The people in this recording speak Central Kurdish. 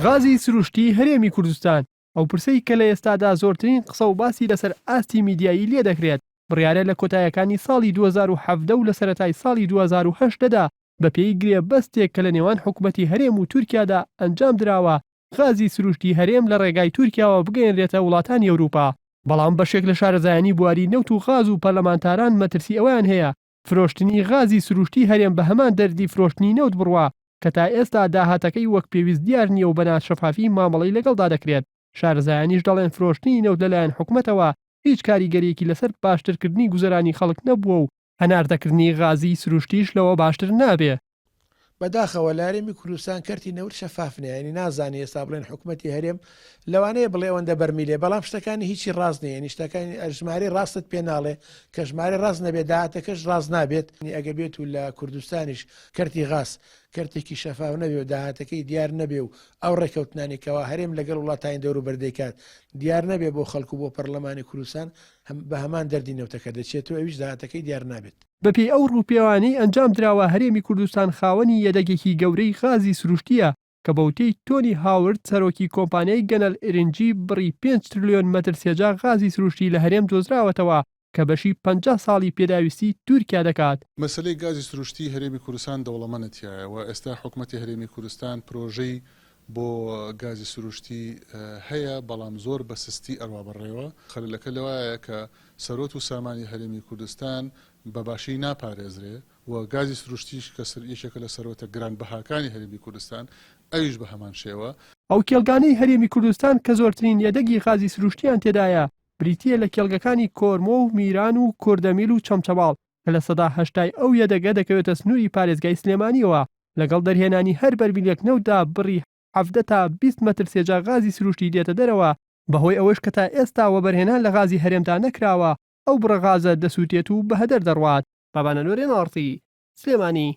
غازی سروشتی هەرێمی کوردستان ئەو پرسەی کە لە ئێستادا زۆرترین قسە و باسی لەسەر ئاستی میدیایی لێ دەکرێت بڕیارە لە کۆتاییەکانی ساڵی 2017 و لە سەرەتای ساڵی 2008دا بە پێی گرێبەستێک کە لە نێوان حکوومەتی هەرێم و تورکیادا ئەنجام درراوە غازی سروشتی هەرێم لە ڕێگای تورکیاوە بگەێنرێتە وڵاتانی ئەوروپا. بەڵام بەشێک لە شارەزایانی بواری نەوت و غاز و پەرلەمانتاران مەترسی ئەویان هەیە فرۆشتنی غازی سروشتی هەرێم بە هەمان دەردی فرۆشتنی نەوت بڕوا کە تا ئێستا داهاتەکەی وەک پێویست دیار نییە و بەنا شەفافی مامەڵەی لەگەڵدا دەکرێت. شارەزایانیش دەڵێن فرۆشتنی نەوت لەلایەن حکوومەتەوە هیچ کاریگەریەکی لەسەر باشترکردنی گوزەرانی خەڵک نەبووە و هەناردەکردنی غازی سروشتیش لەوە باشتر نابێ. بەداخەوە لارێمی کوردستان کەرتی نەوت شەفافنێ ینی نازانی ئێستا بڵێن حکوومەتی هەرێم لەوانەیە بڵێ ئەوەندە بەرمیلێ بەڵام شتەکانی هیچی ڕاست نیە ینی شتەکانی ژمارە ڕاستت پێ ناڵێ کە ژمارە ڕاست نەبێت داهاتەکەش ڕاست نابێت ئەگە بێت و لە کوردستانیش کەرتی غاز کەرتێکی شەفاف نەبێ و داهاتەکەی دیار نەبێ و ئەو ڕێکەوتنانێکەوە هەرێم لەگەڵ وڵاتانی دەور و بەردەکات دیار نەبێ بۆ خەڵکو بۆ پەرلەمانی کوردستان بە هەمان دەردی نەوتەکە دەچێتەوە ئەویش داهاتەکەی دیار نابێت. بەپێی ئەو ڕووپێوانەی ئەنجام دراوە هەرێمی کوردستان خاوەنی یەدەگێکی گەورەی غازی سروشتیە کە بەوتەی تۆنی هاورد سەرۆکی کۆمپانیای گەنەل ئرنجی بڕی 5 تریلیۆن مەتر سێجا غازی سروشتی لە هەرێم دۆزراوەتەوە کە بەشی 50 ساڵی پێداویستی تورکیا دەکات. مەسلەی گازی سروشتی هەرێمی کوردستان دەوڵەمەندەتیایە و ئێستا حکوومەتی هەرێمی کوردستان پرۆژەی بۆ گازی سروشتی هەیە بەڵام زۆر بە سستی ئەڕوا بەڕێوە خەلەکە لەوایە کە سەرۆت و سامانی هەرێمی کوردستان بەباشی ناپارێزرێ و گازی سروشتیش کە یەکێکە لە سەرۆتە گرانبەهاکانی هەرێمی کوردستان ئەویش بە هەمان شێوە. ئەو کێڵگانەی هەرێمی کوردستان کە زۆرترین یەدەگی غازی سروشتیان تێدایە بریتیە لە کێڵگەکانی کۆرمۆ و میران و کوردەمیل و چەمچەباڵ کە لە سەدا هەشتای ئەو یەدەگە دەکەوێتە سنووری پارێزگای سلێمانیەوە لەگەڵ دەرهێنانی هەر بەرمیلێک نەوتدا بڕی 17 تا 20 مەتر سێجا غازی سروشتی دێتە دەرەوە بەهۆی ئەوەش کە تا ئێستا وەبەرهێنان لە غازی هەرێمدا نەکراوە ئەو بڕە غازە دەسووتێت و بە هەدەر دەڕوات. بابانە نورێن ئارتی سلێمانی.